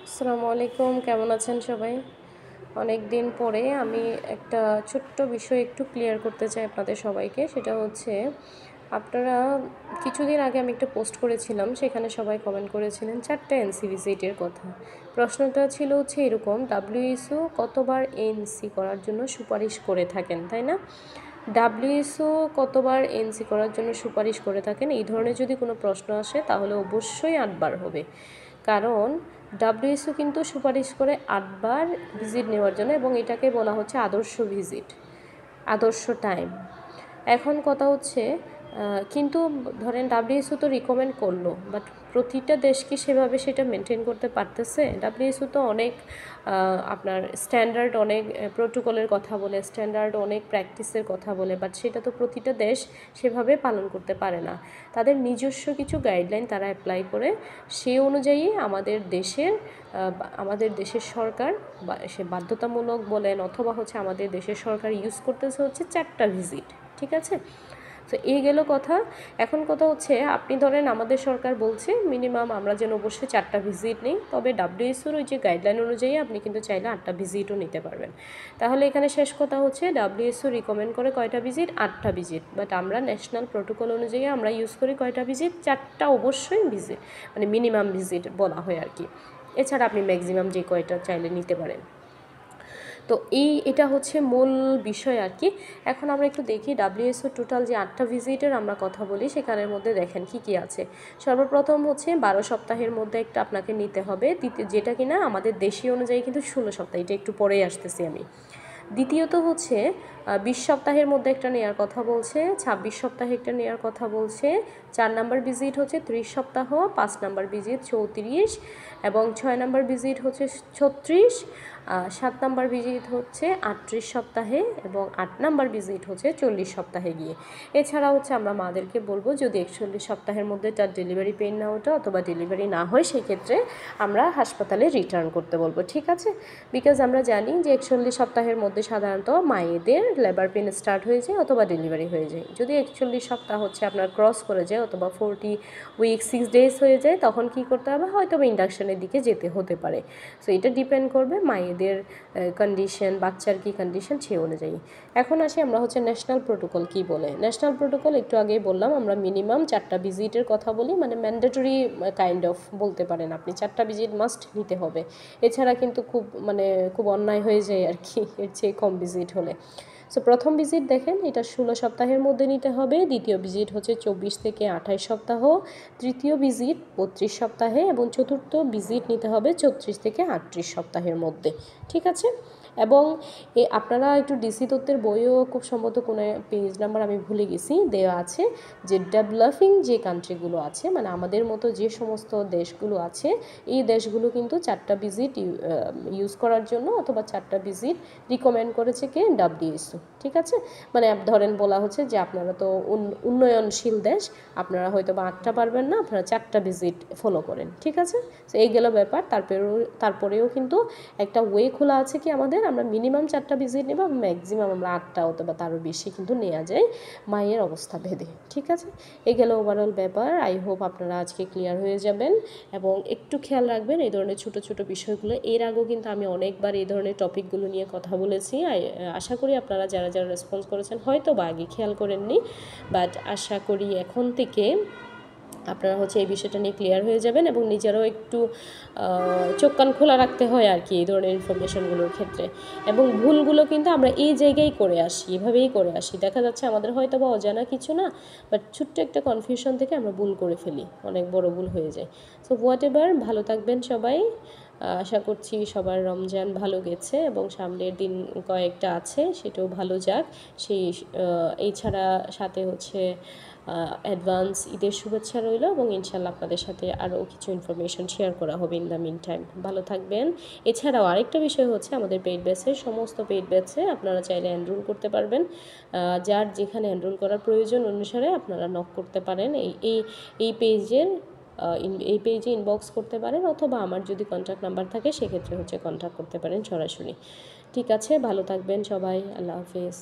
আসসালামু আলাইকুম, কেমন আছেন সবাই? অনেক দিন পরে আমি একটা ছোট্ট বিষয় একটু ক্লিয়ার করতে চাই আপনাদের সবাইকে। সেটা হচ্ছে আপনারা কিছুদিন আগে আমি একটা পোস্ট করেছিলাম, সেখানে সবাই কমেন্ট করেছিলেন 4টা এনসি ভিজিটের কথা। প্রশ্নটা ছিল হচ্ছে এরকম, WHO কতবার এনসি করার জন্য সুপারিশ করে থাকেন, তাই না? WHO কতবার এনসি করার জন্য সুপারিশ করে থাকেন, এই ধরনের যদি কোনো প্রশ্ন আসে তাহলে অবশ্যই 8বার হবে। কারণ WHO কিন্তু সুপারিশ করে 8বার ভিজিট নেওয়ার জন্য, এবং এটাকে বলা হচ্ছে আদর্শ ভিজিট, আদর্শ টাইম। এখন কথা হচ্ছে কিন্তু ধরেন WHO তো রিকমেন্ড করলো, বাট প্রতিটা দেশ কি সেভাবে সেটা মেনটেন করতে পারতেছে? WHO তো অনেক আপনার স্ট্যান্ডার্ড, অনেক প্রোটোকলের কথা বলে, স্ট্যান্ডার্ড অনেক প্র্যাকটিসের কথা বলে, বাট সেটা তো প্রতিটা দেশ সেভাবে পালন করতে পারে না। তাদের নিজস্ব কিছু গাইডলাইন তারা অ্যাপ্লাই করে, সেই অনুযায়ী আমাদের দেশের সরকার বা সে বাধ্যতামূলক বলেন অথবা হচ্ছে আমাদের দেশের সরকার ইউজ করতেছে হচ্ছে 4টা ভিজিট, ঠিক আছে? তো এই গেল কথা। এখন কথা হচ্ছে আপনি ধরেন আমাদের সরকার বলছে মিনিমাম আমরা যেন অবশ্যই 4টা ভিজিট নিই, তবে WHO ওই যে গাইডলাইন অনুযায়ী আপনি কিন্তু চাইলে 8টা ভিজিটও নিতে পারবেন। তাহলে এখানে শেষ কথা হচ্ছে WHO রিকমেন্ড করে কয়টা ভিজিট? 8টা ভিজিট। বাট আমরা ন্যাশনাল প্রোটোকল অনুযায়ী আমরা ইউজ করি কয়টা ভিজিট? 4টা অবশ্যই ভিজিট, মানে মিনিমাম ভিজিট বলা হয় আর কি। এছাড়া আপনি ম্যাক্সিমাম যে কয়টা চাইলে নিতে পারেন। তো এটা হচ্ছে মূল বিষয় আর কি। এখন আমরা একটু দেখি WHO টোটাল যে 8টা ভিজিটের আমরা কথা বলি, সেখানের মধ্যে দেখেন কি কি আছে। সর্বপ্রথম হচ্ছে 12 সপ্তাহের মধ্যে একটা আপনাকে নিতে হবে, যেটা কিনা আমাদের দেশীয় অনুযায়ী কিন্তু 16 সপ্তাহ, এটা একটু পরেই আসতেছি আমি। দ্বিতীয়ত হচ্ছে 20 সপ্তাহের মধ্যে একটা নেওয়ার কথা বলছে, 26 সপ্তাহে একটা নেওয়ার কথা বলছে। 4 নাম্বার ভিজিট হচ্ছে 30 সপ্তাহ, 5 নাম্বার ভিজিট 34, এবং 6 নাম্বার ভিজিট হচ্ছে 36, 7 নাম্বার ভিজিট হচ্ছে 38 সপ্তাহে, এবং 8 নাম্বার ভিজিট হচ্ছে 40 সপ্তাহে গিয়ে। এছাড়া হচ্ছে আমরা মাদেরকে বলবো যদি 41 সপ্তাহের মধ্যে তার ডেলিভারি পেইন না ওঠে অথবা ডেলিভারি না হয়, সেক্ষেত্রে আমরা হাসপাতালে রিটার্ন করতে বলবো, ঠিক আছে? বিকজ আমরা জানি যে 41 সপ্তাহের মধ্যে সাধারণত মায়েদের লেবার পেন স্টার্ট হয়ে যায় অথবা ডেলিভারি হয়ে যায়। যদি 41 সপ্তাহ হচ্ছে আপনার ক্রস করে যায় অথবা 40 উইক 6 ডেজ হয়ে যায়, তখন কি করতে হবে? হয়তো বা ইন্ডাকশনের দিকে যেতে হতে পারে। সো এটা ডিপেন্ড করবে মায়েদের কন্ডিশন, বাচ্চার কি কন্ডিশন সে অনুযায়ী। এখন আসি আমরা হচ্ছে ন্যাশনাল প্রোটোকল কি বলে। ন্যাশনাল প্রোটোকল একটু আগেই বললাম, আমরা মিনিমাম 4টা ভিজিটের কথা বলি, মানে ম্যান্ডেটরি কাইন্ড অফ বলতে পারেন আপনি, 4টা ভিজিট মাস্ট নিতে হবে। এছাড়া কিন্তু খুব অন্যায় হয়ে যায় আর কি এর চেয়ে কম ভিজিট হলে। সো প্রথম ভিজিট দেখেন এটা 16 সপ্তাহের মধ্যে নিতে হবে, দ্বিতীয় ভিজিট হচ্ছে 24 থেকে 28 সপ্তাহ, তৃতীয় ভিজিট 32 সপ্তাহে, এবং চতুর্থ ভিজিট নিতে হবে 34 থেকে 38 সপ্তাহের মধ্যে, ঠিক আছে? এবং আপনারা একটু ডিসি তত্ত্বের বইও খুব সম্ভবত কোনো পেজ নাম্বার আমি ভুলে গেছি, দেওয়া আছে যে ডেভেলপিং যে কান্ট্রিগুলো আছে, মানে আমাদের মতো যে সমস্ত দেশগুলো আছে, এই দেশগুলো কিন্তু 4টা ভিজিট ইউজ করার জন্য অথবা 4টা ভিজিট রিকমেন্ড করেছে কে? WHO, ঠিক আছে? মানে ধরেন বলা হচ্ছে যে আপনারা তো উন্নয়নশীল দেশ, আপনারা হয়তো বা 8টা পারবেন না, আপনারা 4টা ভিজিট ফলো করেন, ঠিক আছে? তো এই গেল ব্যাপার। তারপরেও কিন্তু একটা ওয়ে খোলা আছে কি আমাদের, আমরা মিনিমাম 4টা ভিজিট নেব, ম্যাক্সিমাম আমরা 8টা অথবা তারও বেশি কিন্তু নেওয়া যায় মায়ের অবস্থা ভেদে, ঠিক আছে? এই গেল ওভারঅল ব্যাপার। আই হোপ আপনারা আজকে ক্লিয়ার হয়ে যাবেন, এবং একটু খেয়াল রাখবেন এই ধরনের ছোট ছোট বিষয়গুলো। এর আগেও কিন্তু আমি অনেকবার এই ধরনের টপিকগুলো নিয়ে কথা বলেছি, আশা করি আপনারা যারা যারা রেসপন্স করেছেন হয়তো বা আগে খেয়াল করেননি, বাট আশা করি এখন থেকে আপনারা হচ্ছে এই বিষয়টা নিয়ে ক্লিয়ার হয়ে যাবেন, এবং নিজেরাও একটু চোখ কান খোলা রাখতে হয় আর কি এই ধরনের ইনফরমেশনগুলোর ক্ষেত্রে। এবং ভুলগুলো কিন্তু আমরা এই জায়গায় করে আসি, এভাবেই করে আসি। দেখা যাচ্ছে আমাদের হয়তো বা অজানা কিছু না, বাট ছোট্ট একটা কনফিউশন থেকে আমরা ভুল করে ফেলি, অনেক বড় ভুল হয়ে যায়। সো হোয়াট এভার, ভালো থাকবেন সবাই। আশা করছি সবার রমজান ভালো গেছে, এবং সামনের দিন কয়েকটা আছে সেটাও ভালো যাক। এই ছাড়া সাথে হচ্ছে অ্যাডভান্স ঈদের শুভেচ্ছা রইল, এবং ইনশাল্লাহ আপনাদের সাথে আরও কিছু ইনফরমেশন শেয়ার করা হবে ইন দ্য মিন টাইম। ভালো থাকবেন। এছাড়াও আরেকটা বিষয় হচ্ছে আমাদের পেইড ব্যাচে, সমস্ত পেইড ব্যাচে আপনারা চাইলে এনরোল করতে পারবেন। যার যেখানে এনরোল করার প্রয়োজন অনুসারে আপনারা নক করতে পারেন, এই পেজে ইনবক্স করতে পারেন, অথবা আমার যদি কন্ট্যাক্ট নাম্বার থাকে সেক্ষেত্রে হচ্ছে কন্ট্যাক্ট করতে পারেন সরাসরি, ঠিক আছে? ভালো থাকবেন সবাই, আল্লাহ হাফেজ।